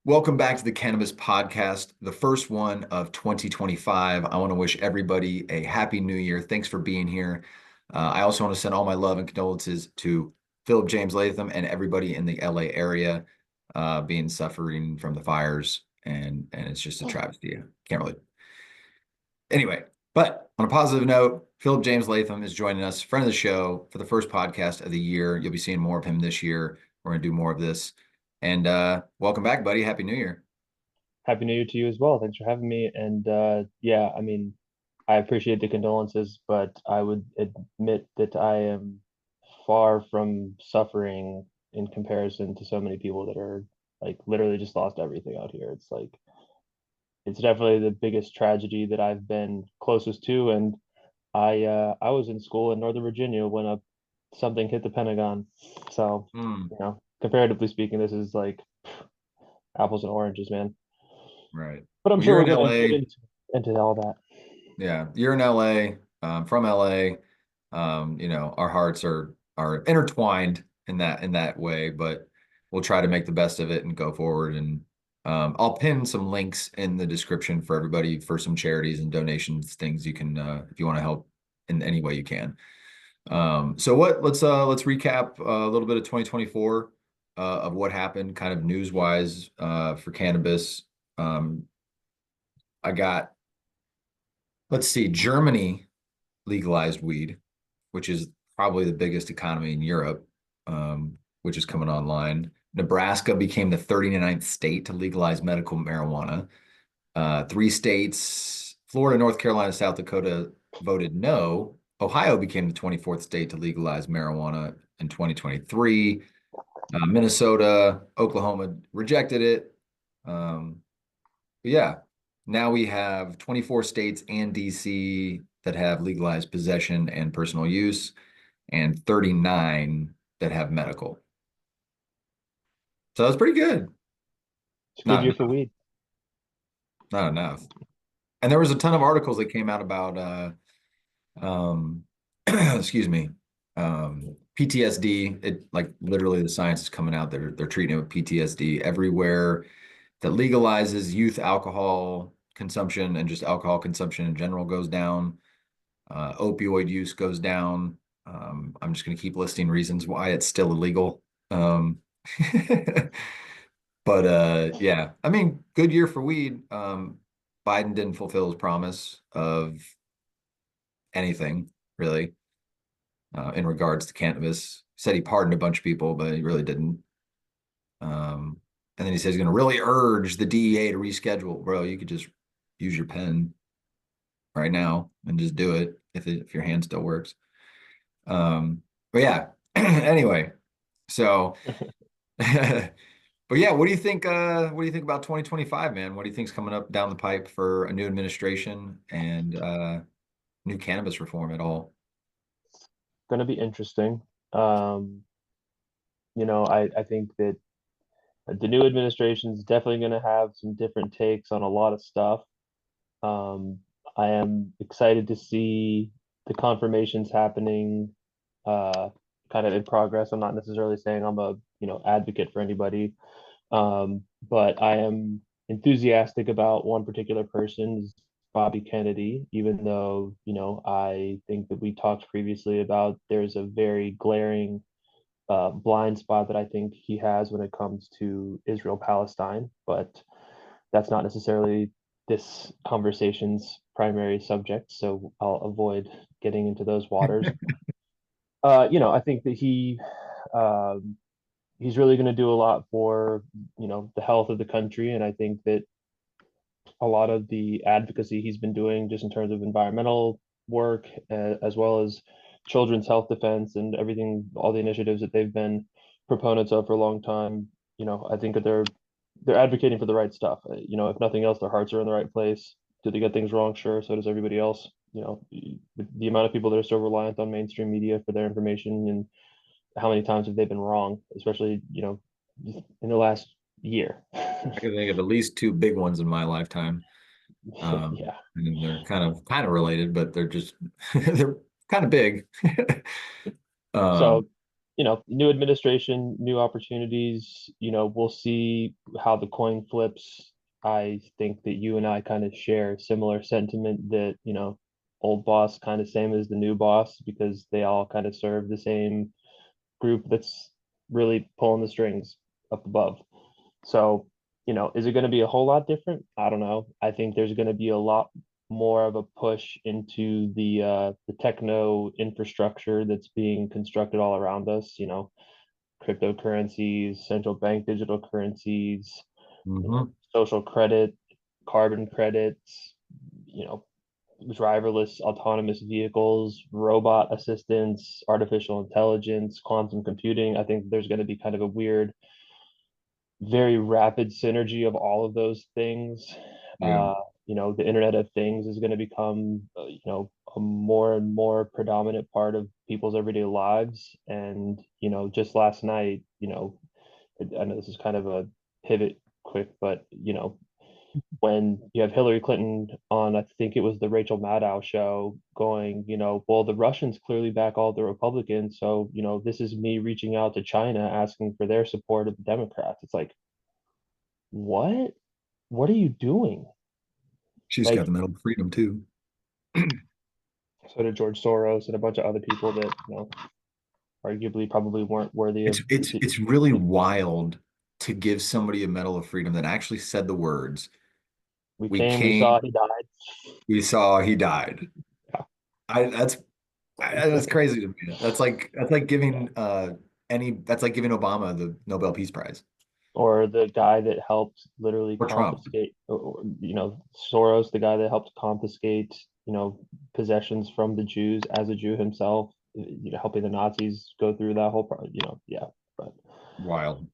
Welcome back to the Cannabis Podcast, the first one of 2025. I want to wish everybody a happy new year. Thanks for being here. I also want to send all my love and condolences to Phillip James Latham and everybody in the LA area being suffering from the fires. And it's just a travesty. Can't really. Anyway, but on a positive note, Phillip James Latham is joining us, friend of the show, for the first podcast of the year. You'll be seeing more of him this year. We're going to do more of this. And welcome back, buddy. Happy New Year. Happy New Year to you as well. Thanks for having me. And yeah, I mean, I appreciate the condolences, but I would admit that I am far from suffering in comparison to so many people that are like literally just lost everything out here. It's definitely the biggest tragedy that I've been closest to. And I was in school in Northern Virginia when something hit the Pentagon. So, Mm, comparatively speaking, this is like apples and oranges, man. right. But I'm Well, sure you're we're in gonna get LA. into all that. Yeah, you're in LA. From LA. Our hearts are intertwined in that way, but we'll try to make the best of it and go forward. And I'll pin some links in the description for everybody for some charities and donations, things you can if you want to help in any way you can. So let's recap a little bit of 2024 of what happened kind of news wise for cannabis. Um, I got Let's see, Germany legalized weed, which is probably the biggest economy in Europe, which is coming online. Nebraska became the 39th state to legalize medical marijuana. Three states, Florida, North Carolina, South Dakota, voted no. Ohio became the 24th state to legalize marijuana in 2023. Minnesota, Oklahoma rejected it. But yeah, now we have 24 states and DC that have legalized possession and personal use, and 39 that have medical. So that's pretty good. It's a good Not year for enough. weed. Not enough. And there was a ton of articles that came out about excuse me, PTSD. It like literally the science is coming out. They're treating it with PTSD everywhere that legalizes youth alcohol consumption and just alcohol consumption in general goes down. Opioid use goes down. I'm just going to keep listing reasons why it's still illegal. Um, but yeah, I mean, good year for weed. Biden didn't fulfill his promise of anything really in regards to cannabis. Said he pardoned a bunch of people, but he really didn't. And then he says he's going to really urge the DEA to reschedule. Bro, you could just use your pen right now and just do it if your hand still works. But yeah, anyway, so but yeah, what do you think about 2025, man? What do you think's coming up down the pipe for a new administration and new cannabis reform at all? Going to be interesting. Um, I think that the new administration is definitely going to have some different takes on a lot of stuff. Um, I am excited to see the confirmations happening, uh, kind of in progress. I'm not necessarily saying I'm a, advocate for anybody, but I am enthusiastic about one particular person, Bobby Kennedy, even though, I think that we talked previously about there's a very glaring blind spot that I think he has when it comes to Israel Palestine, but that's not necessarily this conversation's primary subject, so I'll avoid getting into those waters. I think that um, he's really going to do a lot for the health of the country, and I think that a lot of the advocacy he's been doing just in terms of environmental work, as well as children's health defense and everything, all the initiatives that they've been proponents of for a long time. I think that they're advocating for the right stuff. If nothing else, their hearts are in the right place. Do they get things wrong? Sure, so does everybody else. The amount of people that are so reliant on mainstream media for their information, and how many times have they been wrong, especially in the last year. I can think of at least two big ones in my lifetime. Yeah. And they're kind of related, but they're just they're kind of big. So Um, new administration, new opportunities. We'll see how the coin flips. I think that you and I kind of share similar sentiment that, old boss kind of same as the new boss because they all kind of serve the same group that's really pulling the strings up above. So, is it going to be a whole lot different? I don't know. I think there's going to be a lot more of a push into the techno infrastructure that's being constructed all around us, cryptocurrencies, central bank digital currencies, Hmm. social credit, carbon credits, you know, driverless autonomous vehicles, robot assistance, artificial intelligence, quantum computing. I think there's going to be kind of a weird, very rapid synergy of all of those things. Yeah. The Internet of Things is going to become, a more and more predominant part of people's everyday lives. And, just last night, I know this is kind of a pivot quick, but, when you have Hillary Clinton on, I think it was the Rachel Maddow show, going, well, the Russians clearly back all the Republicans. So, this is me reaching out to China asking for their support of the Democrats. It's like, what? What are you doing? She's got Like, the Medal of Freedom too. so did George Soros and a bunch of other people that, arguably probably weren't worthy It's of it's the, it's really wild to give somebody a Medal of Freedom that actually said the words, we "We came, we saw, came, he died. we saw, he died." Yeah. I that's Like, crazy to me. That's like yeah. giving that's like giving Obama the Nobel Peace Prize Or the guy that helped literally or Trump. confiscate, Soros, the guy that helped confiscate, possessions from the Jews as a Jew himself, helping the Nazis go through that whole, yeah. But Wild.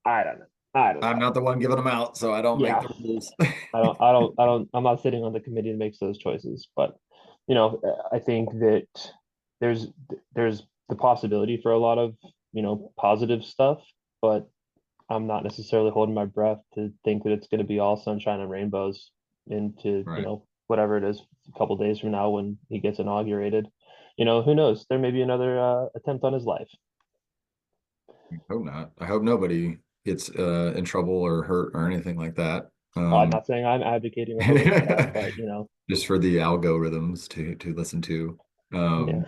I don't know. I don't I'm know. not the one giving them out, so I don't make Yeah, the rules. I'm not sitting on the committee that makes those choices, but I think that there's there's the possibility for a lot of, positive stuff, but I'm not necessarily holding my breath to think that it's going to be all sunshine and rainbows into, Right. whatever it is a couple days from now when he gets inaugurated. Who knows? There may be another attempt on his life. I hope not. I hope nobody gets in trouble or hurt or anything like that. I'm not saying I'm advocating or hoping for that, but Just for the algorithms to listen to. yeah. Um,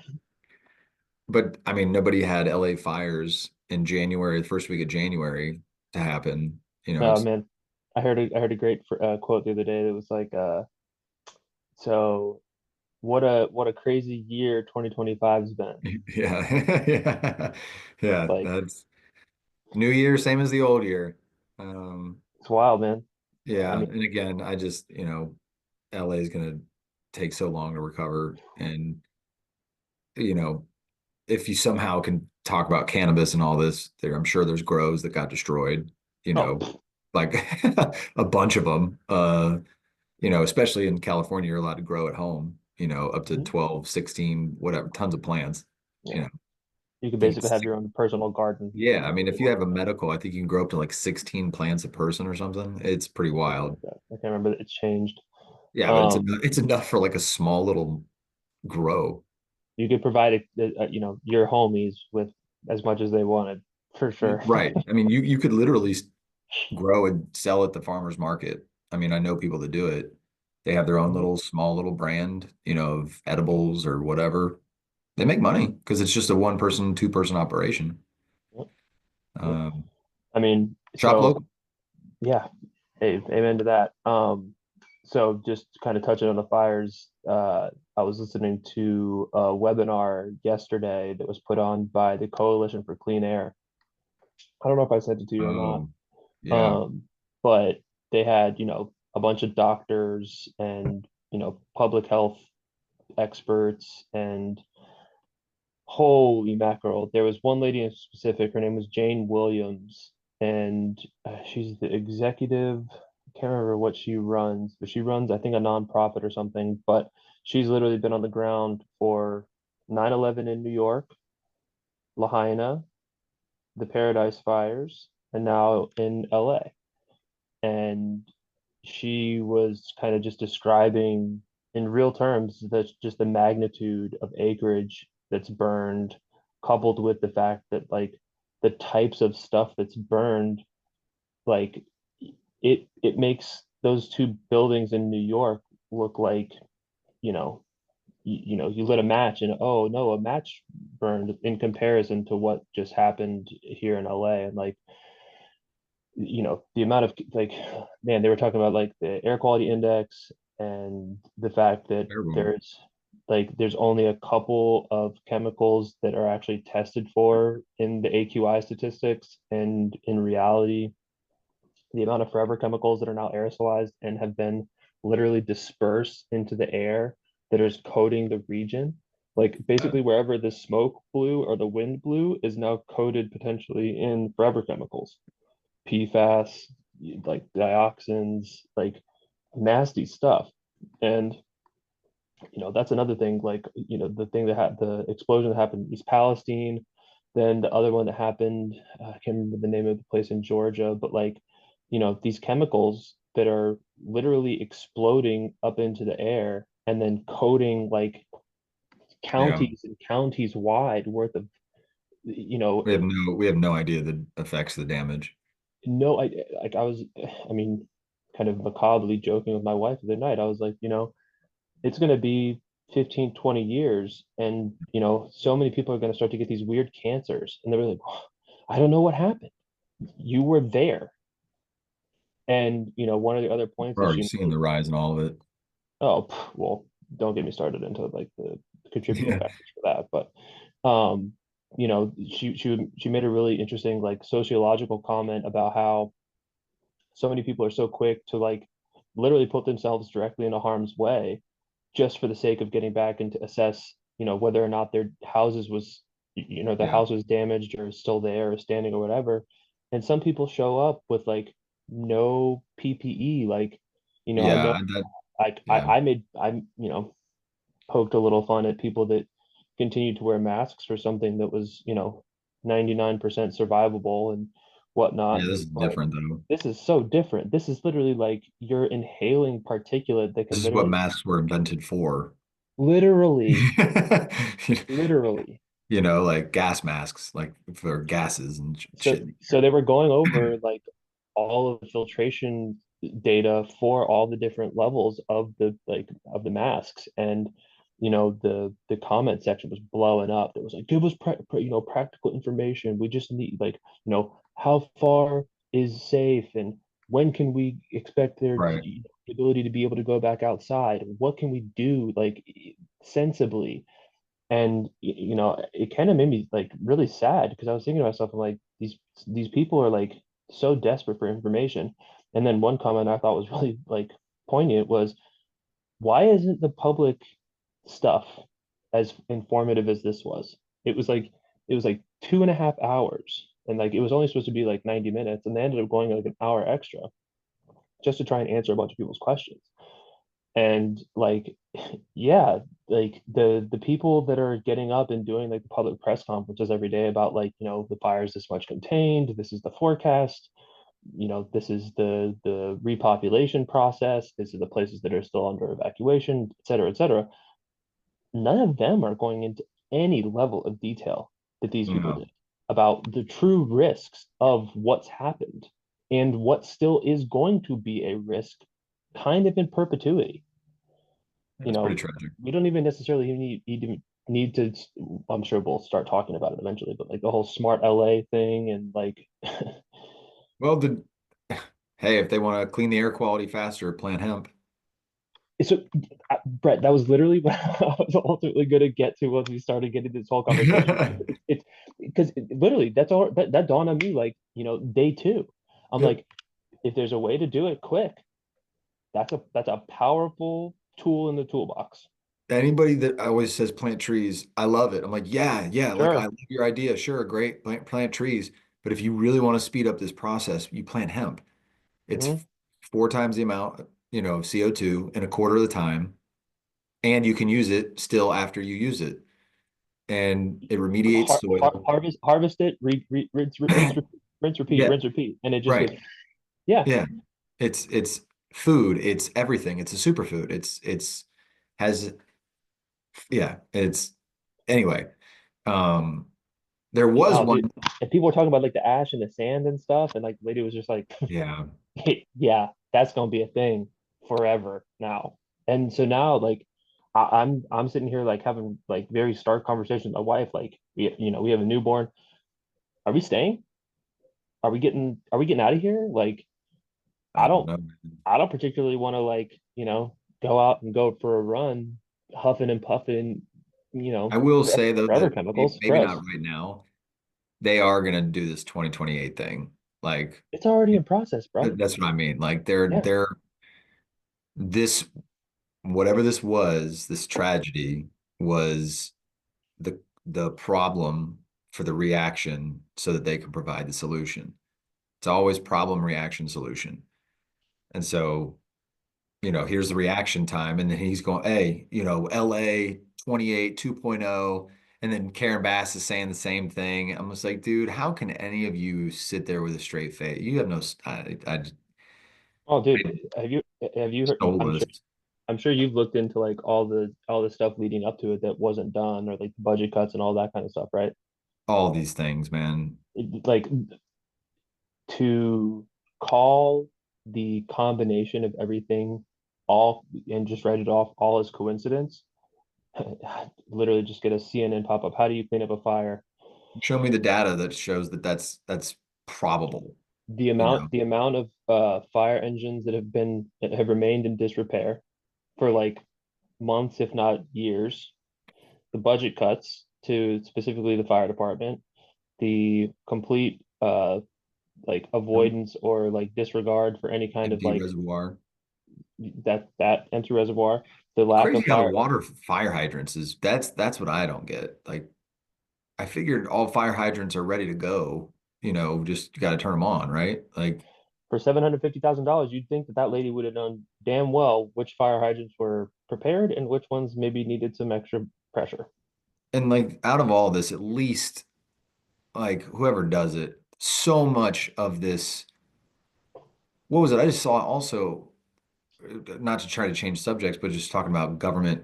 but I mean, nobody had LA fires in January, the first week of January to happen. Oh It's man, I heard a great quote the other day that was like, so what a crazy year 2025 has been. yeah, yeah, yeah. Like, That's New Year, same as the old year. Um, it's wild, man. I yeah, mean, and again, I just, LA is gonna take so long to recover, and you know, if you somehow can talk about cannabis and all this, I'm sure there's grows that got destroyed, you oh, know, like a bunch of them. Especially in California, you're allowed to grow at home, up to mhm, 12, 16, whatever, tons of plants. You yeah, know, you could I think basically it's, have your own personal garden, yeah, I mean, if if you you have wanted a to, medical, I think you can grow up to like 16 plants a person or something. It's pretty something wild. like that. I can't remember that it's changed. Yeah, but it's Um, enough, it's enough for like a small little grow. you could provide your homies with as much as they wanted, for sure. Right. I mean, you could literally grow and sell at the farmer's market. I mean, I know people that do it. They have their own Mhm. little small little brand, of edibles or whatever. They make money because it's just a one person, two-person operation. Yep, yep. Um, I mean, shop so local. yeah, hey, amen to that. So just kind of touching on the fires, I was listening to a webinar yesterday that was put on by the Coalition for Clean Air. I don't know if I sent it to you or not. Oh, yeah. Um, but they had, a bunch of doctors and, public health experts, and holy mackerel, there was one lady in specific, her name was Jane Williams, and she's the executive. I can't remember what she runs, but she runs, I think, a nonprofit or something. But she's literally been on the ground for 9/11 in New York, Lahaina, the Paradise Fires, and now in LA. And she was kind of just describing in real terms that's just the magnitude of acreage that's burned, coupled with the fact that like the types of stuff that's burned, like it makes those two buildings in New York look like, you know, you lit a match and oh no, a match burned in comparison to what just happened here in LA. And like, the amount of like, man, they were talking about like the air quality index and the fact that Terrible. there's only a couple of chemicals that are actually tested for in the AQI statistics, and in reality the amount of forever chemicals that are now aerosolized and have been literally dispersed into the air that is coating the region. Like Uh, basically wherever the smoke blew or the wind blew is now coated potentially in forever chemicals, PFAS, like dioxins, like nasty stuff. And that's another thing. Like the thing that had the explosion that happened in East Palestine, then the other one that happened, I can't remember the name of the place in Georgia, but like these chemicals that are literally exploding up into the air and then coating like yeah. counties and counties wide worth of you know We have no idea the effects of the damage. no I like I was I mean kind of macabrely joking with my wife the other night. I was like, it's going to be 15, 20 years, and so many people are going to start to get these weird cancers, and they're like, "Oh, I don't know what happened. You were there." And one of the other points We're that already she seeing made. the rise in all of it. Oh, well, don't get me started into like the contributing Yeah. factors for that. But she made a really interesting like sociological comment about how so many people are so quick to like literally put themselves directly into harm's way just for the sake of getting back and to assess, whether or not their houses was, the Yeah. house was damaged or still there or standing or whatever. And some people show up with like no PPE, like, I know Yeah. That, like yeah. I poked a little fun at people that continued to wear masks for something that was, 99% survivable and Yeah. whatnot. This is But different though. this is so different. This is literally like you're inhaling particulate that This can is what literally, masks were invented for. literally, literally. Like gas masks, like for gases and So, shit. so they were going over like all of the filtration data for all the different levels of the masks, and the comment section was blowing up. It was like, give us practical information. We just need like how far is safe, and when can we expect their Right. ability to be able to go back outside? What can we do like sensibly? And it kind of made me like really sad because I was thinking to myself, I'm like, these people are like so desperate for information. And then one comment I thought was really like poignant was, why isn't the public stuff as informative as this was? It was like 2.5 hours, and like it was only supposed to be like 90 minutes, and they ended up going like an hour extra just to try and answer a bunch of people's questions. And like, yeah, like the people that are getting up and doing like the public press conferences every day about like, the fire's this much contained, this is the forecast, this is the repopulation process, this is the places that are still under evacuation, et cetera, et cetera. None of them are going into any level of detail that these people Yeah. did about the true risks of what's happened and what still is going to be a risk kind of in perpetuity. you That's pretty know, tragic. we don't even necessarily need to, I'm sure we'll start talking about it eventually, but like the whole smart LA thing and like, Well, hey, if they want to clean the air quality faster, plant hemp. so Brett, that was literally what I was ultimately going to get to once we started getting this whole conversation. It's because literally that's all that dawned on me like, day two. I'm Yep. like, if there's a way to do it quick, that's a powerful tool in the toolbox. Anybody that always says plant trees, I love it. I'm like, yeah, yeah, like I Sure. love your idea. Sure, great, plant trees. But if you really want to speed up this process, you plant hemp. It's Hmm. 4 times the amount, CO2 in a quarter of the time, and you can use it still after you use it, and it remediates soil. Harvest it, rinse, repeat, Yeah, rinse, repeat, and it just right. gets. Yeah. Yeah. It's food. It's everything. It's a superfood. It's has yeah, it's anyway. Um There was Oh, dude. one. And people were talking about like the ash and the sand and stuff, and like the lady was just like, Yeah, yeah, that's gonna be a thing forever now. And so now, like, I'm sitting here like having like very stark conversations with my wife. Like, we have a newborn. Are we staying? Are we getting out of here? Like, I I don't don't know. I don't particularly want to like, go out and go for a run, huffing and puffing, I will say though forever that chemicals. maybe not Gross. right now. They are gonna do this 2028 thing. Like It's already in process, bro. that's what I mean. Like Yeah. they're this whatever this was, this tragedy was the problem for the reaction so that they can provide the solution. It's always problem, reaction, solution. And so, here's the reaction time. And then he's going, hey, LA 28 2.0. And then Karen Bass is saying the same thing. I'm just like, dude, how can any of you sit there with a straight face? You have no, Oh, dude, I have you heard? stole this, I'm sure you've looked into like all the stuff leading up to it that wasn't done, or like the budget cuts and all that kind of stuff, right? all these things, man. Like, to call the combination of everything all and just write it off all as coincidence. Literally just get a CNN pop up. How do you clean up a fire? Show me the data that shows that that's probable, The you amount know. the amount of fire engines that have remained in disrepair for like months, if not years, the budget cuts to specifically the fire department, the complete like avoidance or like disregard for any kind of Empty like reservoir. that empty reservoir, the lack Crazy of how the fire. water fire hydrants is that's what I don't get. Like I figured all fire hydrants are ready to go, just got to turn them on, right? Like For $750,000, you'd think that that lady would have known damn well which fire hydrants were prepared and which ones maybe needed some extra pressure. and like out of all this, at least like whoever does it, so much of this, what was it? I just saw also not to try to change subjects, but just talking about government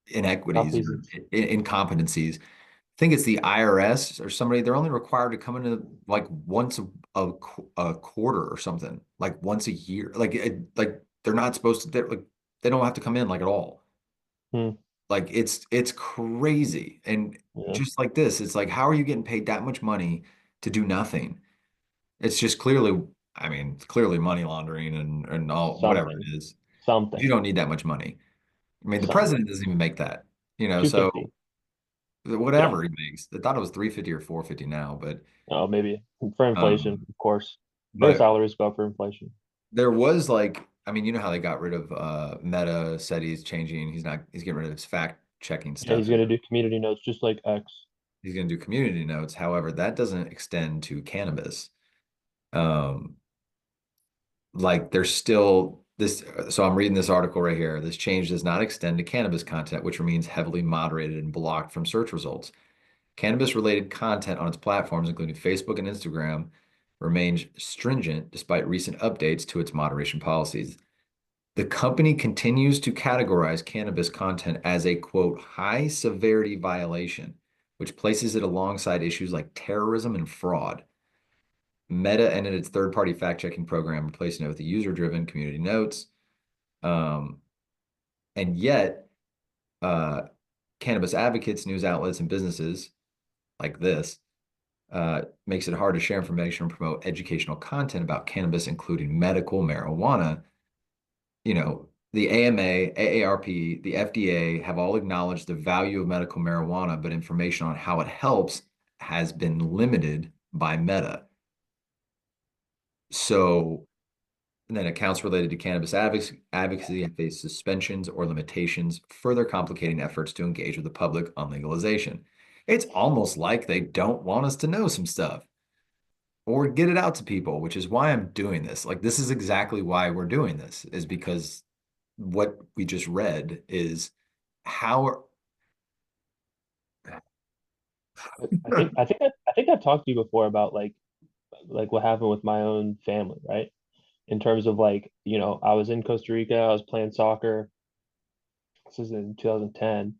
inequities or Malfeasance. incompetencies. I think it's the IRS or somebody, they're only required to come into like once a quarter or something, like once a year. Like they're not supposed to, like they don't have to come in like at all. Hmm. Like it's crazy. And Yeah. just like this, it's like, how are you getting paid that much money to do nothing? It's just clearly, I mean, it's clearly money laundering and all whatever Something. it is. You Something. don't need that much money. I mean, the president Something. doesn't even make that, so 250. Yeah. whatever he makes. I thought it was 350 or 450 now, Oh, maybe for inflation, um, of course. Their but salaries go up for inflation. there was like, I mean, you know how they got rid of Meta said he's changing, he's getting rid of his fact checking Yeah, stuff. he's gonna do community notes just like X. He's going to do community notes. However, that doesn't extend to cannabis. Um, like there's still this, so I'm reading this article right here. This change does not extend to cannabis content, which remains heavily moderated and blocked from search results. Cannabis related content on its platforms, including Facebook and Instagram, remains stringent despite recent updates to its moderation policies. The company continues to categorize cannabis content as a quote, high severity violation, which places it alongside issues like terrorism and fraud. Meta ended its third party fact checking program, replacing it with a user driven community notes. Um, and yet, uh, cannabis advocates, news outlets, and businesses like this makes it hard to share information and promote educational content about cannabis, including medical marijuana. The AMA, AARP, the FDA have all acknowledged the value of medical marijuana, but information on how it helps has been limited by Meta. So and then accounts related to cannabis advocacy have faced suspensions or limitations, further complicating efforts to engage with the public on legalization. It's almost like they don't want us to know some stuff or get it out to people, which is why I'm doing this. Like, this is exactly why we're doing this, is because what we just read is how. I think I've talked to you before about like what happened with my own family, right? In terms of like, I was in Costa Rica, I was playing soccer. This is in 2010.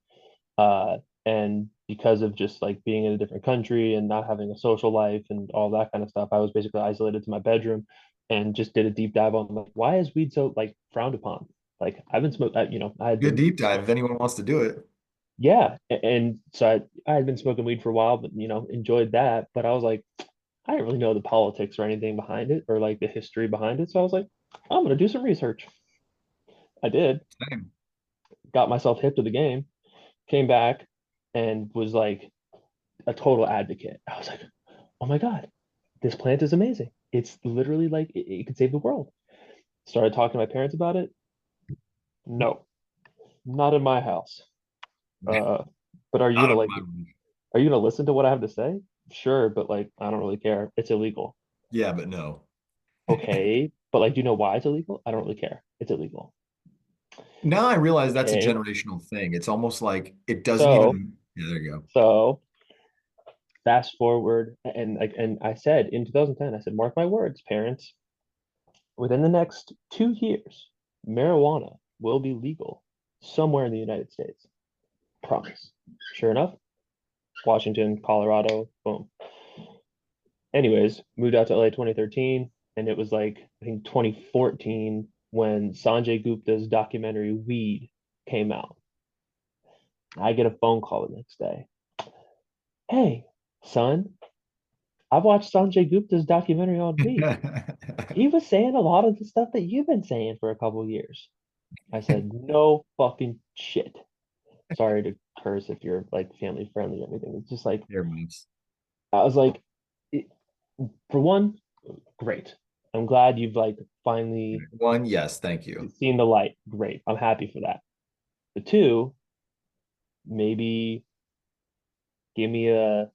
And because of just like being in a different country and not having a social life and all that kind of stuff. I was basically isolated to my bedroom and just did a deep dive on like why is weed so like frowned upon? Like I've been smoking, I had Good been deep dive if anyone wants to do it. yeah, and so I had been smoking weed for a while, but enjoyed that. But I was like, I didn't really know the politics or anything behind it or like the history behind it. So I was like, I'm gonna do some research. I did, Same. got myself hip to the game, came back and was like a total advocate. I was like, oh my God, this plant is amazing. It's literally like it could save the world. Started talking to my parents about it. No, not in my house. Uh, but are you Out gonna of like my reach. are you gonna listen to what I have to say? Sure, but like I don't really care. It's illegal. Yeah, but no. Okay, but like do you know why it's illegal? I don't really care. It's illegal. Now I realize that's a Okay. generational thing. It's almost like it doesn't So even. Yeah, there you go. so fast forward and I said in 2010, I said, mark my words, parents, within the next 2 years, marijuana will be legal somewhere in the United States. Promise. Sure enough, Washington, Colorado, boom. Anyways, moved out to LA 2013, and it was like I think 2014 when Sanjay Gupta's documentary Weed came out. I get a phone call the next day. Hey, son, I've watched Sanjay Gupta's documentary on weed. He was saying a lot of the stuff that you've been saying for a couple of years. I said, no fucking shit. Sorry to curse if you're like family friendly or anything. It's just like Earmuffs. I was like, it, for one, great. I'm glad you've like finally One, yes, thank you. seen the light. Great. I'm happy for that. But two, maybe give me a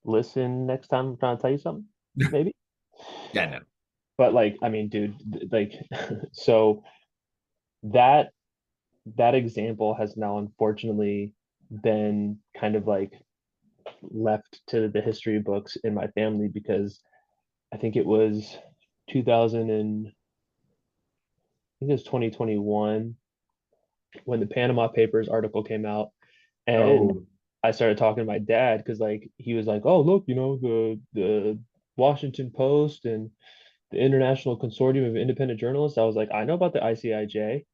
listen next time I'm trying to tell you something. Maybe. Yeah, no. But like, I mean, dude, like, so that that example has now unfortunately been kind of like left to the history books in my family because I think it was 2000 and I think it was 2021 when the Panama Papers article came out, and Oh, I started talking to my dad because like he was like, "Oh, look, the Washington Post and the International Consortium of Independent Journalists." I was like, "I know about the ICIJ,"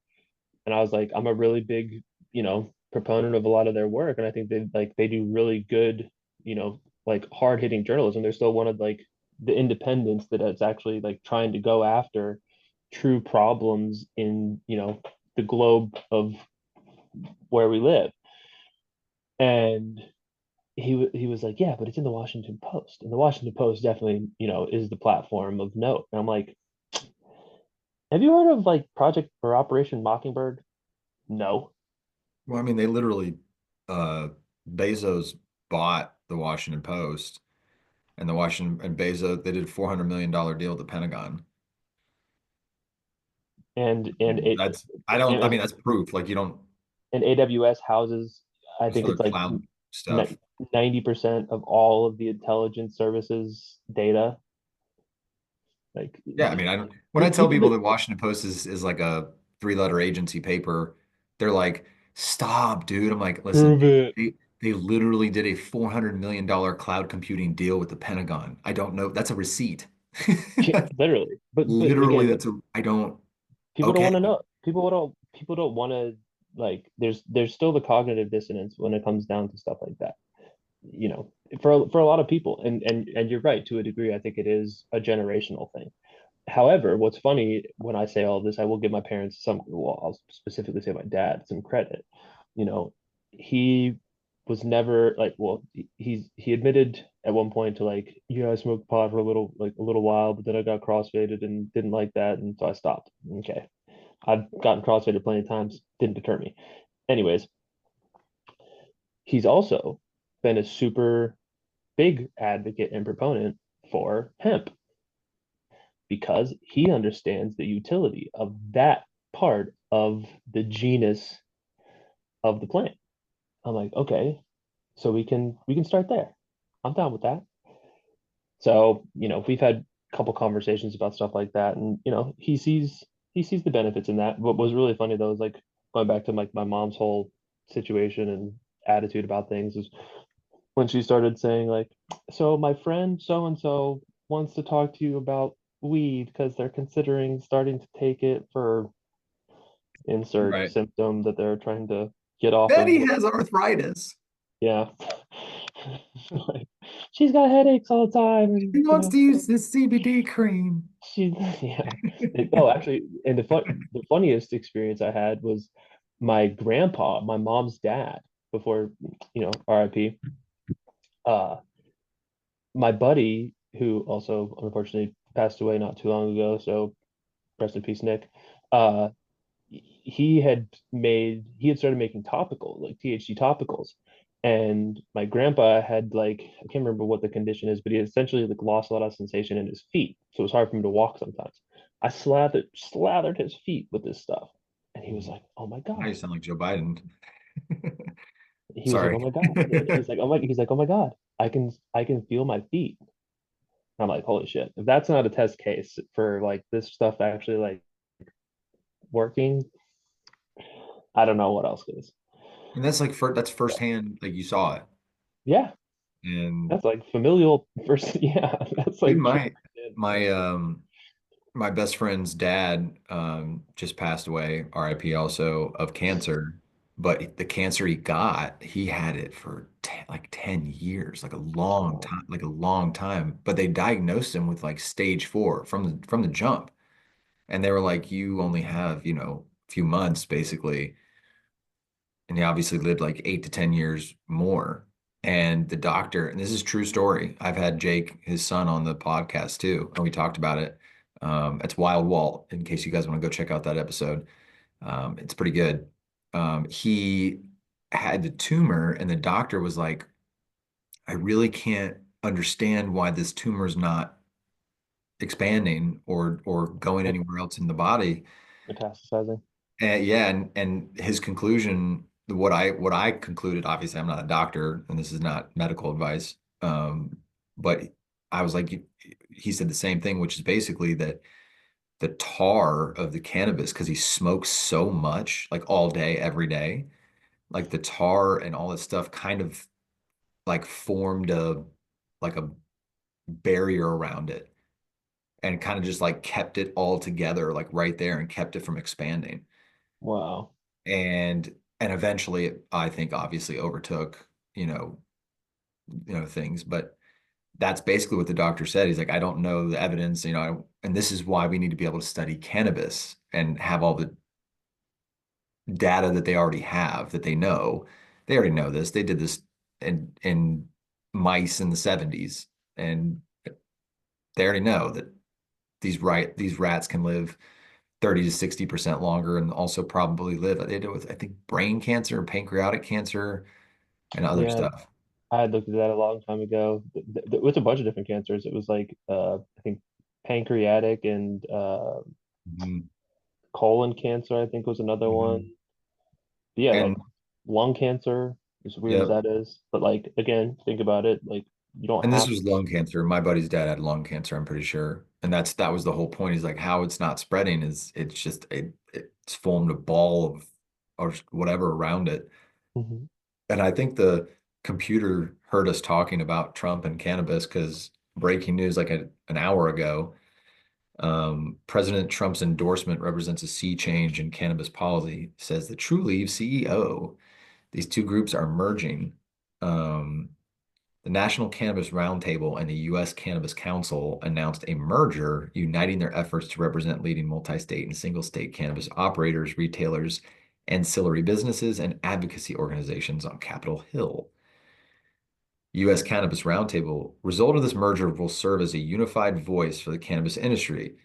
and I was like, "I'm a really big, proponent of a lot of their work, and I think they do really good, like hard hitting journalism. They're still one of like the independents that is actually like trying to go after true problems in the globe of where we live." And he was like, "Yeah, but it's in the Washington Post, and the Washington Post definitely is the platform of note." And I'm like, "Have you heard of like Project or Operation Mockingbird?" No. well, I mean, they literally, uh, Bezos bought the Washington Post, and the Washington and Bezos they did a $400 million deal with the Pentagon. And it That's I don't. I and, mean, that's proof. Like you don't. and AWS houses, I That's think for their it's like cloud stuff. 90% of all of the intelligence services data. Like Yeah, I mean, I don't, when I tell people people that that Washington Post is like a three-letter agency paper, they're like, "Stop, dude." I'm like, "Listen, prove it. they literally did a $400 million cloud computing deal with the Pentagon. I don't know. That's a receipt. Yeah, literally. But Literally, again, that's a. I don't. people don't Okay. want to know. People don't want to like. There's still the cognitive dissonance when it comes down to stuff like that. For a lot of people, and you're right to a degree. I think it is a generational thing. However, what's funny when I say all this, I will give my parents some. Well, I'll specifically say my dad some credit. You know, he was never like. Well, he admitted at one point to like, yeah, I smoked pot for a little while, but then I got crossfaded and didn't like that, and so I stopped. Okay, I've gotten crossfaded plenty of times, didn't deter me. Anyways, he's also been a super big advocate and proponent for hemp because he understands the utility of that part of the genus of the plant. I'm like, okay, so we can start there. I'm down with that. So, we've had a couple conversations about stuff like that, and he sees the benefits in that. What was really funny though is like going back to like my mom's whole situation and attitude about things is when she started saying like, so my friend so and so wants to talk to you about weed because they're considering starting to take it for insert Right. symptom that they're trying to get off of. Betty has arthritis. Yeah. Like, she's got headaches all the time and He wants to use this CBD cream. she yeah. Oh, actually, and the funniest experience I had was my grandpa, my mom's dad, before, RIP. Uh, my buddy, who also unfortunately passed away not too long ago, so rest in peace, Nick. Uh, he had started making topical, like THC topicals. And my grandpa had like, I can't remember what the condition is, but he essentially like lost a lot of sensation in his feet. So it was hard for him to walk sometimes. I slathered his feet with this stuff. And he was like, oh my Now you God. sound like Joe Biden. He was like, oh Sorry. my God. He's like, oh my God, I can feel my feet. I'm like, holy shit. If that's not a test case for like this stuff actually like working, I don't know what else is. And that's like that's firsthand, like you saw it. Yeah, And that's like familial first. Yeah, that's dude, like true. my best friend's dad just passed away, RIP also of cancer. But the cancer he got, he had it for like 10 years, like a long Oh, time, like a long time. But they diagnosed him with like stage 4 from the jump. And they were like, you only have, a few months basically. And he obviously lived like 8 to 10 years more. And the doctor, and this is true story. I've had Jake, his son, on the podcast too, and we talked about it. It's Wild Walt, in case you guys want to go check out that episode. It's pretty good. He had the tumor, and the doctor was like, I really can't understand why this tumor is not expanding or going like anywhere else in the body. metastasizing. And yeah, and his conclusion, what I concluded, obviously I'm not a doctor and this is not medical advice, but I was like, he said the same thing, which is basically that the tar of the cannabis, because he smokes so much, like all day, every day, like the tar and all this stuff kind of like formed a barrier around it and kind of just like kept it all together, like right there and kept it from expanding. Wow. and and eventually I think obviously overtook things, but that's basically what the doctor said. He's like, I don't know the evidence, and this is why we need to be able to study cannabis and have all the data that they already have, that they already know this, they did this in mice in the 70s, and they already know that these rats can live 30 to 60% longer and also probably live. They did it with, I think, brain cancer, pancreatic cancer, and other Yeah, stuff. I had looked at that a long time ago. With a bunch of different cancers. It was like I think pancreatic and Mhm. colon cancer, I think was another one. Mhm. But yeah, like And lung cancer, as weird as yeah, that is. But like again, think about it. Like you don't and this have was lung cancer. My buddy's dad had lung cancer, I'm pretty sure. And that was the whole point. He's like, how it's not spreading is it's just it's formed a ball of or whatever around it. Mhm. And I think the computer heard us talking about Trump and cannabis because breaking news like an hour ago. President Trump's endorsement represents a sea change in cannabis policy, says the Trulieve CEO. These two groups are merging. Um, the National Cannabis Roundtable and the U.S. Cannabis Council announced a merger, uniting their efforts to represent leading multi-state and single-state cannabis operators, retailers, ancillary businesses, and advocacy organizations on Capitol Hill. U.S. Cannabis Roundtable result of this merger will serve as a unified voice for the cannabis industry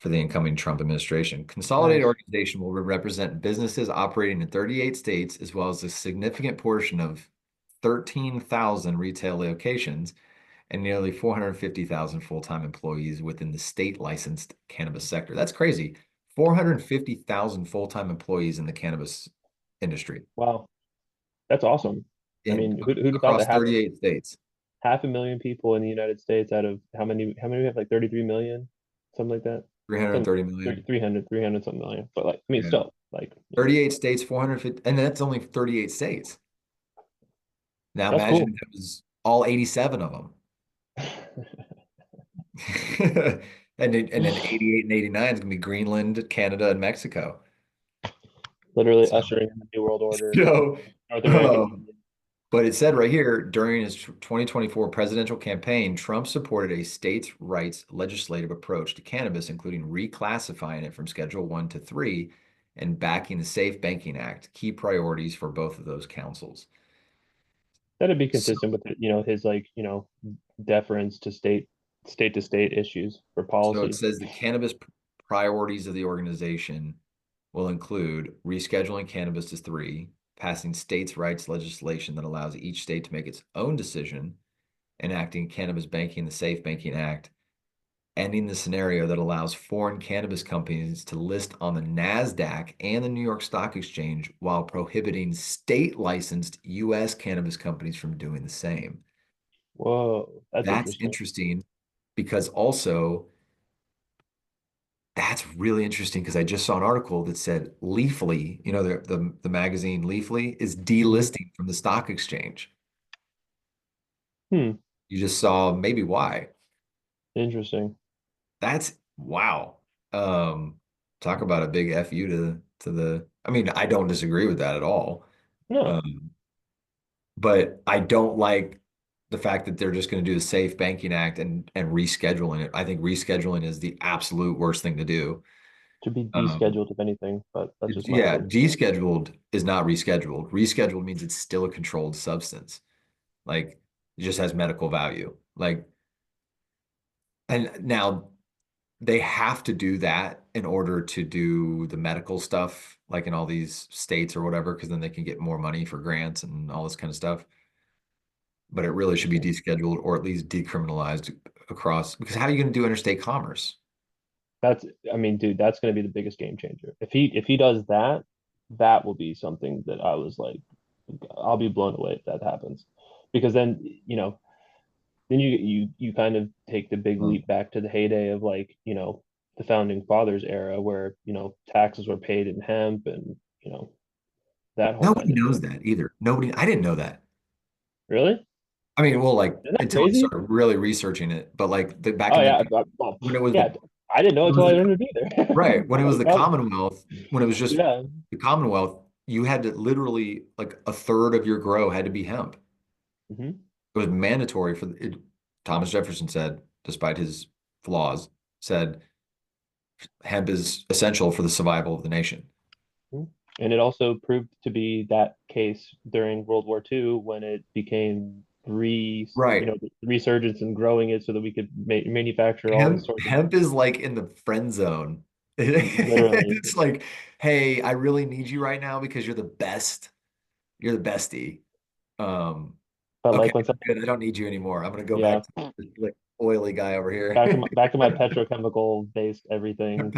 for the incoming Trump administration. Consolidated Nice. organization will represent businesses operating in 38 states, as well as a significant portion of 13,000 retail locations and nearly 450,000 full-time employees within the state licensed cannabis sector. That's crazy. 450,000 full-time employees in the cannabis industry Wow, that's awesome. I in mean, who'd have thought across that 38 states. half a million people in the United States out of how many we have, like 33 million, something like that. Some 330 million. 300 something million. But like, I mean, Yeah. still. Like, 38 states, 450, and that's only 38 states. Now that's imagine cool. if it was all 87 of them. And then 88 and 89 is gonna be Greenland, Canada, and Mexico. Literally So, ushering in the New World Order in so North American um, Indian. but it said right here during his 2024 presidential campaign, Trump supported a states' rights legislative approach to cannabis, including reclassifying it from Schedule 1 to 3 and backing the Safe Banking Act, key priorities for both of those councils. That'd be So, consistent with, his like, deference to state to state issues for so it policy. says the cannabis priorities of the organization will include rescheduling cannabis to 3, passing states' rights legislation that allows each state to make its own decision, enacting cannabis banking, the Safe Banking Act, ending the scenario that allows foreign cannabis companies to list on the NASDAQ and the New York Stock Exchange while prohibiting state licensed US cannabis companies from doing the same. Whoa, that's That's interesting. interesting because also that's really interesting because I just saw an article that said Leafly, the magazine Leafly is Hmm. delisting from the stock exchange. Hmm. You just saw maybe why. Interesting. That's wow. Um, Talk about a big FU to the. I mean, I don't disagree with that at all. No, Um, but I don't like the fact that they're just going to do the Safe Banking Act and rescheduling it. I think rescheduling is the absolute worst thing to do. to be Um, descheduled if anything, but that's just my yeah, opinion. descheduled is not rescheduled. Rescheduled means it's still a controlled substance. Like it just has medical value. Like, and now they have to do that in order to do the medical stuff, like in all these states or whatever, because then they can get more money for grants and all this kind of stuff. But it really should be descheduled or at least decriminalized across, because how are you going to do interstate commerce? That's, I mean, dude, that's going to be the biggest game changer. If he does that, that will be something that I was like, I'll be blown away if that happens, because then then you kind of take the big Well, leap back to the heyday of, like, the founding fathers era, where taxes were paid in hemp, and that whole kind nobody of knows thing. that either. Nobody, I didn't know that. Really? I mean, well, like Isn't that until I crazy? started really researching it, but like back Oh in yeah, the well, when it was yeah. the I didn't know when it until was I the learned it either. right when it was Like the that. Commonwealth, when it was just Yeah. the Commonwealth, you had to literally like a third of your grow had to be hemp. Hmm. It was mandatory for it. Thomas Jefferson said, despite his flaws, said hemp is essential for the survival of the nation. And it also proved to be that case during World War II, when it became Right. the resurgence and growing it so that we could manufacture all Hemp sorts of, hemp is like in the friend zone. literally. It's like, hey, I really need you right now because you're the best. You're the bestie. Um, But okay, like when something, good. I don't need you anymore. I'm gonna go back yeah, to the like oily guy over here. back to my petrochemical based everything.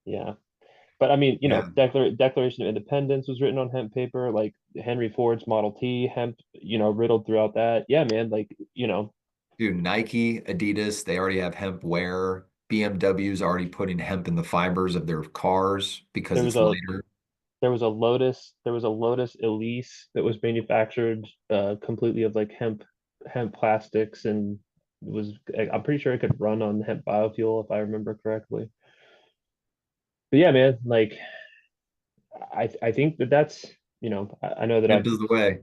Yeah. But I mean, Yeah, Declaration of Independence was written on hemp paper, like Henry Ford's Model T, hemp, riddled throughout that. Yeah, man, like, dude, Nike, Adidas, they already have hemp wear. BMW's already putting hemp in the fibers of their cars because there was it's a lighter. Lotus Elise that was manufactured completely of like hemp plastics, and I'm pretty sure it could run on hemp biofuel if I remember correctly. But yeah, man, like I think that's, I know that Hemp is the way.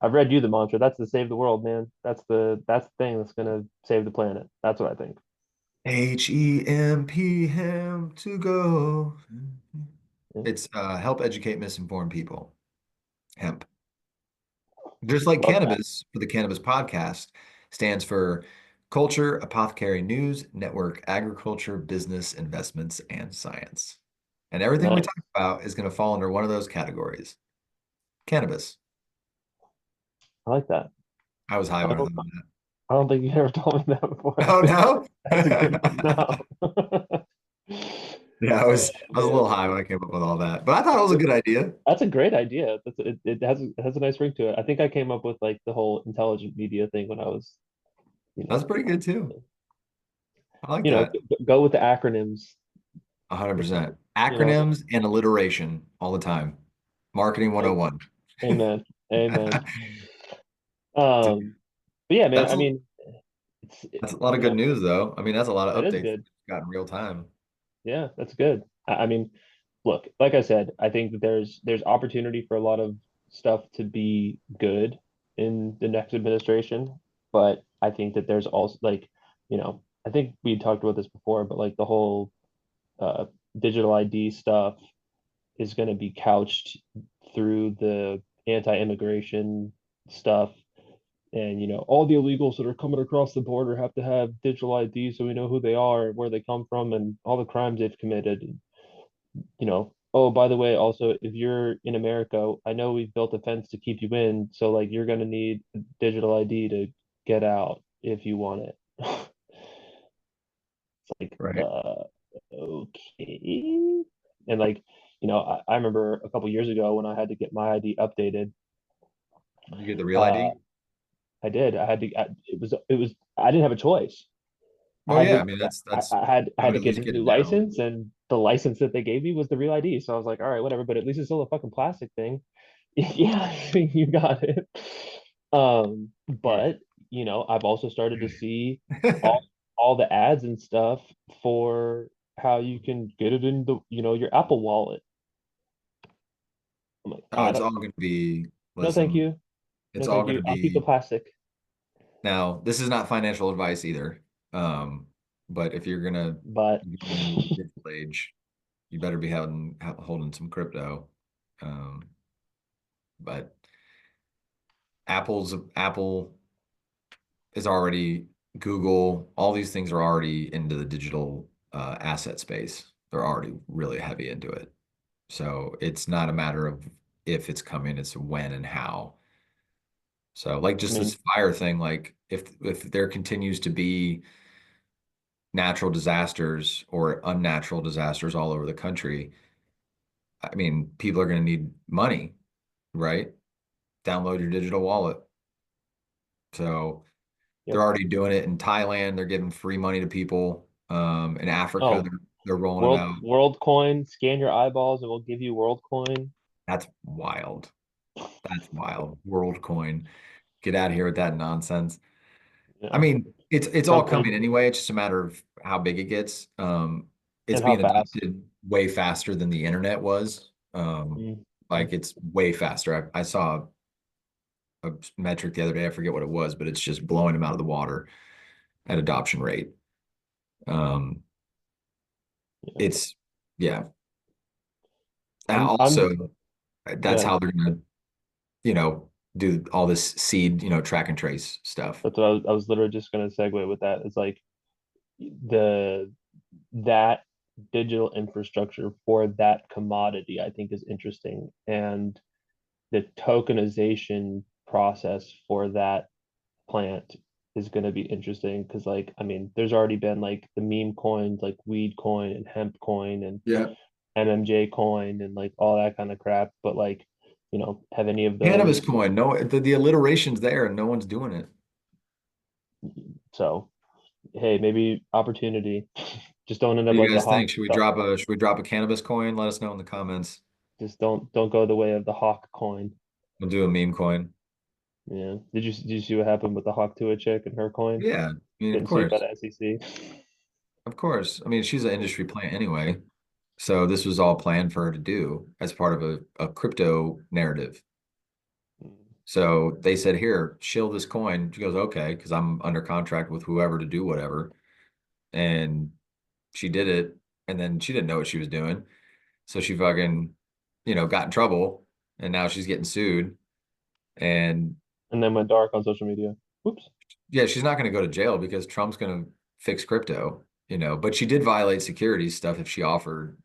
I've read you the mantra. That's the save the world, man. That's the thing that's gonna save the planet. That's what I think. HEMP, hemp to go. Yeah. It's help educate misinformed people. Hemp. Just like Love that. cannabis for the Cannabis Podcast stands for Culture, Apothecary News, Network, Agriculture, Business, Investments, and Science. And everything we talk Nice. about is going to fall under one of those categories. Cannabis. I like that. I was high I when I don't, thought of that. I don't think you ever told me that before. Oh no? That's a good one. No. Yeah, Oh, I was a little man. high when I came up with all that, but I thought it was a That's good idea. a great idea. It has a nice ring to it. I think I came up with like the whole intelligent media thing when I was, you That's know, pretty good too. I like that. go with the acronyms. 100%. You know, Acronyms and alliteration all the time. Marketing a- 101. amen, amen. Dude, But yeah, man. that's I a, mean, that's a lot of you good know, news, though. I mean, that's a lot of that is updates good. got in real time. Yeah, that's good. I mean, look, like I said, I think that there's opportunity for a lot of stuff to be good in the next administration, but I think that there's also like, I think we talked about this before, but like the whole uh, digital ID stuff is going to be couched through the anti-immigration stuff. And all the illegals that are coming across the border have to have digital ID so we know who they are, where they come from, and all the crimes they've committed. And, oh, by the way, also, if you're in America, I know we've built a fence to keep you in, so like you're gonna need digital ID to get out if you want it. It's like, Right. okay. And like, I remember a couple years ago when I had to get my ID updated. You get the real Uh, ID? I did. It was I didn't have a choice. I Well, had yeah. to I mean, I, that's I had I I had would to at get least a get it new now. license, and the license that they gave me was the real ID. So I was like, all right, whatever, but at least it's still a fucking plastic thing. Yeah, you got it. Yeah. But I've also started to see all all the ads and stuff for how you can get it in your Apple Wallet. I'm like, Oh, I it's don't, all going to be, no, thank listen, you. it's No, all thank going to you. I'll keep the be, plastic. now, this is not financial advice either. Um, but if you're going to But be in the digital age, you better be holding some crypto. Um, but Apple is already Google, all these things are already into the digital asset space. They're already really heavy into it. So it's not a matter of if it's coming, it's when and how. So like I just this mean, fire thing, like if there continues to be natural disasters or unnatural disasters all over the country, I mean, people are going to need money, right? Download your digital wallet. So they're yep. already doing it in Thailand. They're giving free money to people. In Africa, Oh, they're rolling it World out. World Coin, scan your eyeballs and we'll give you World Coin. That's wild. That's wild. World coin. Get out of here with that nonsense. I Yeah. mean, it's all Trump will, coming anyway. It's just a matter of how big it gets. It's and how being fast. adopted way faster than the internet was. Mm. Like it's way faster. I saw a metric the other day. I forget what it was, but it's just blowing them out of the water at adoption rate. Um, Yeah. it's yeah. And I'm also, that's good. how they're gonna, you know, do all this seed, track and trace stuff. That's what I was literally just gonna segue with that. It's like the that digital infrastructure for that commodity, I think is interesting. And the tokenization process for that plant is going to be interesting because like I mean there's already been like the meme coins like weed coin and hemp coin and Yeah. MMJ coin and like all that kind of crap, but like have any of Cannabis those, coin. No, the alliteration's there and no one's doing it. so hey, maybe opportunity. Just don't end What up do you like the guys hawk. think? Should we drop a cannabis coin? Let us know in the comments. Just don't go the way of the hawk coin. We'll do a meme coin. Yeah, did you see what happened with the hawk Tua chick and her coin Yeah, I mean, of getting sued by course. the SEC? Of course. I mean, she's an industry plant anyway. So this was all planned for her to do as part of a crypto narrative. So they said, here, shill this coin. She goes, okay, because I'm under contract with whoever to do whatever. And she did it. And then she didn't know what she was doing. So she fucking, got in trouble. And now she's getting sued. And And then went dark on social media. Whoops. yeah, she's not going to go to jail because Trump's going to fix crypto, but she did violate securities stuff if she offered,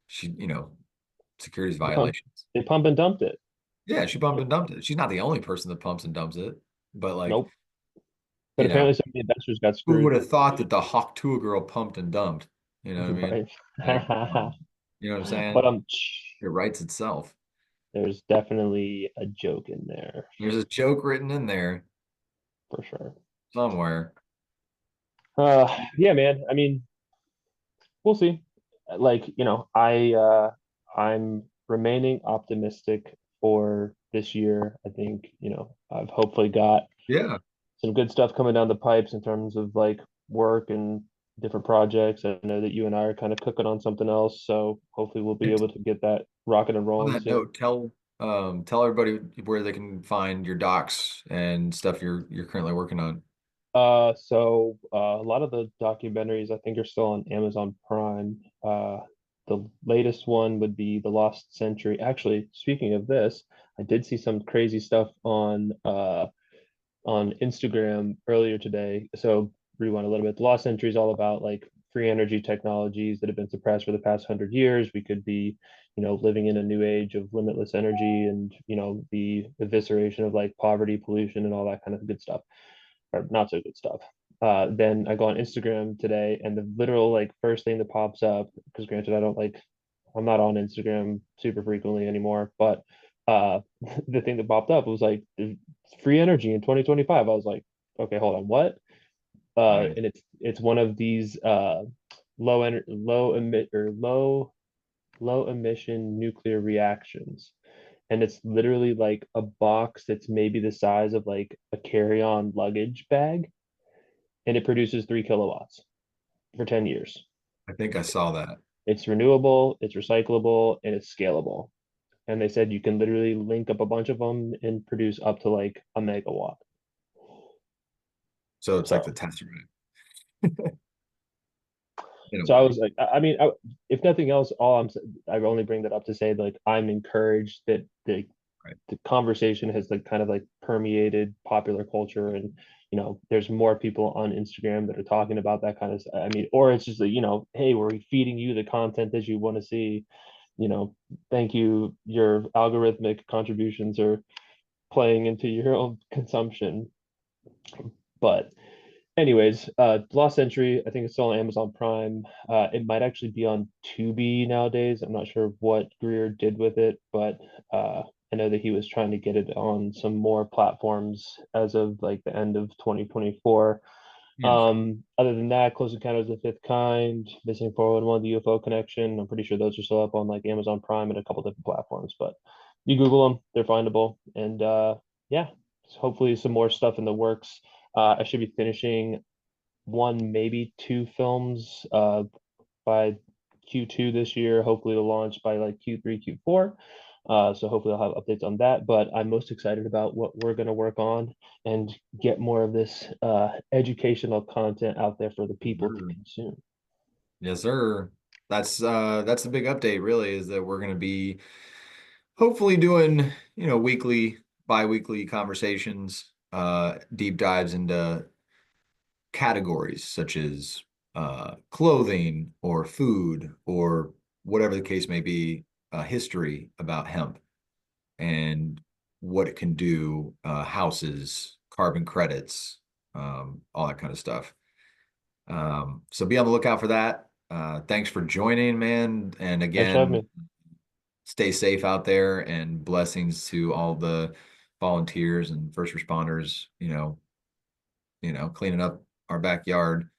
she, securities They pump violations. they pump and dumped it. Yeah, she pumped and dumped it. She's not the only person that pumps and dumps it, but like, Nope. But you know, apparently some of the investors got who would screwed. have thought that the Hawk Tuah girl pumped and dumped? You know what I mean? Right. Like, come on. You know what I'm But saying? It writes itself. there's definitely a joke in there There's a joke written in there for sure. somewhere. Yeah, man. I mean, we'll see. like, I'm remaining optimistic for this year. I think, I've hopefully got Yeah. some good stuff coming down the pipes in terms of like work and different projects. I know that you and I are kind of cooking on something else, so hopefully we'll be And able to get that rocking and on rolling that soon. note, tell everybody where they can find your docs and stuff you're currently working on. A lot of the documentaries I think are still on Amazon Prime. The latest one would be The Lost Century. Actually, speaking of this, I did see some crazy stuff on Instagram earlier today. So rewind a little bit. The Lost Century is all about like free energy technologies that have been suppressed for the past 100 years. We could be, living in a new age of limitless energy and, the evisceration of like poverty, pollution, and all that kind of good stuff, or not so good stuff. Then I go on Instagram today, and the literal like first thing that pops up, because granted, I'm not on Instagram super frequently anymore, but the thing that popped up was like free energy in 2025. I was like, okay, hold on, what? Right. And it's one of these low emission nuclear reactions, and it's literally like a box that's maybe the size of like a carry-on luggage bag, and it produces 3 kilowatts for 10 years. I think I saw that. It's renewable, it's recyclable, and it's scalable. And they said you can literally link up a bunch of them and produce up to like a megawatt. So it's like the So, Tesseract in a so I way. was like, I mean, if nothing else, I only bring that up to say like I'm encouraged that Right. the conversation has like kind of like permeated popular culture, and there's more people on Instagram that are talking about that kind of stuff. I mean, or it's just like, hey, we're feeding you the content that you want to see. you know Thank you, your algorithmic contributions are playing into your own consumption. But anyways, Lost Century, I think it's still on Amazon Prime. It might actually be on Tubi nowadays. I'm not sure what Greer did with it, but I know that he was trying to get it on some more platforms as of like the end of 2024. Interesting. Other than that, Close Encounters of the Fifth Kind, Missing 411, The UFO Connection. I'm pretty sure those are still up on like Amazon Prime and a couple different platforms, but you Google them, they're findable. And yeah, hopefully some more stuff in the works. I should be finishing one, maybe two films by Q2 this year. Hopefully, to launch by like Q3, Q4. So hopefully, I'll have updates on that. But I'm most excited about what we're going to work on and get more of this educational content out there for the people to Sure. consume. Yes, sir. That's the big update really is that we're going to be hopefully doing, weekly, bi-weekly conversations, deep dives into categories such as clothing or food or whatever the case may be, history about hemp and what it can do, houses, carbon credits, all that kind of stuff. So be on the lookout for that. Thanks for joining, man. And Thanks for having again, me. stay safe out there and blessings to all the volunteers and first responders, cleaning up our backyard.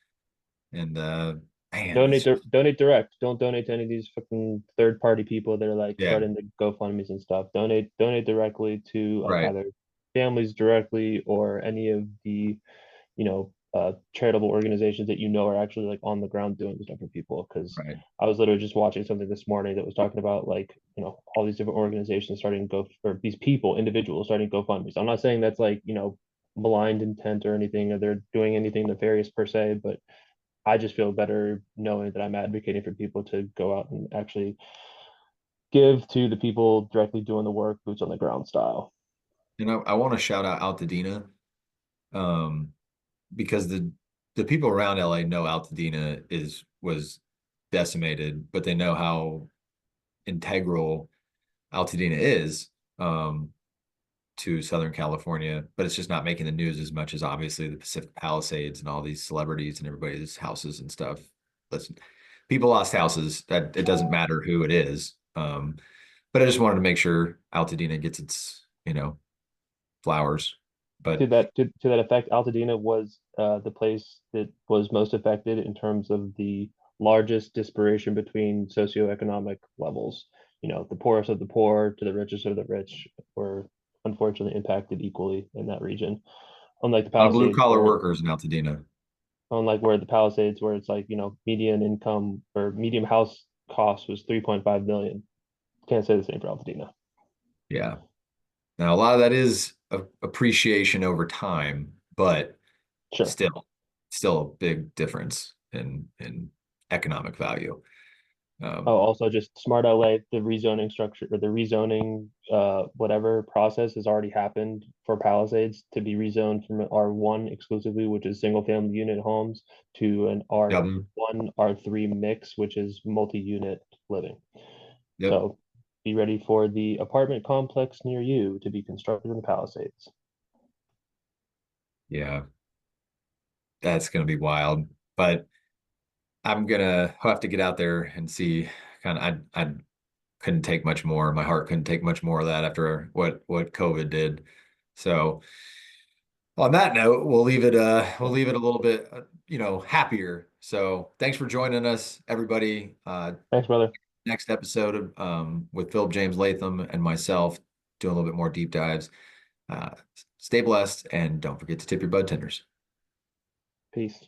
And man, Donate, it's donate direct. Don't donate to any of these fucking third party people that are like yeah, starting the GoFundMe's and stuff. Donate directly to like right, either families directly or any of the charitable organizations that are actually like on the ground doing stuff for people. Because right. I was literally just watching something this morning that was talking about like all these different organizations starting to go, or these people, individuals starting GoFundMe's. I'm not saying that's like maligned intent or anything, or they're doing anything nefarious per se, but I just feel better knowing that I'm advocating for people to go out and actually give to the people directly doing the work, boots on the ground style. And I want to shout out Altadena, um, because the people around LA know Altadena was decimated, but they know how integral Altadena is, to Southern California, but it's just not making the news as much as obviously the Pacific Palisades and all these celebrities and everybody's houses and stuff. Listen, people lost houses. That it doesn't matter who it is. But I just wanted to make sure Altadena gets its, flowers. To But that effect, Altadena was the place that was most affected in terms of the largest disparation between socioeconomic levels. The poorest of the poor to the richest of the rich were unfortunately impacted equally in that region. Unlike the A lot of blue Palisades, collar where workers in Altadena. where it's like, median income or medium house cost was 3.5 million. Can't say the same for Altadena. Yeah. Now, a lot of that is appreciation over time, but Sure. still, still a big difference in economic value. Oh, Um, also just smart LA, the rezoning structure or the rezoning whatever process has already happened for Palisades to be rezoned from R1 exclusively, which is single family unit homes, to an yep, R1, R3 mix, which is multi-unit living. yep, So be ready for the apartment complex near you to be constructed in the Palisades. yeah, that's gonna be wild. But I'm gonna have to get out there and see. Kind of, I couldn't take much more. My heart couldn't take much more of that after what COVID did. So on that note, we'll leave it a little bit happier. So thanks for joining us, everybody. Thanks, brother. Next episode of, with Phillip James Latham and myself, doing a little bit more deep dives. Uh, Stay blessed and don't forget to tip your bud tenders. Peace.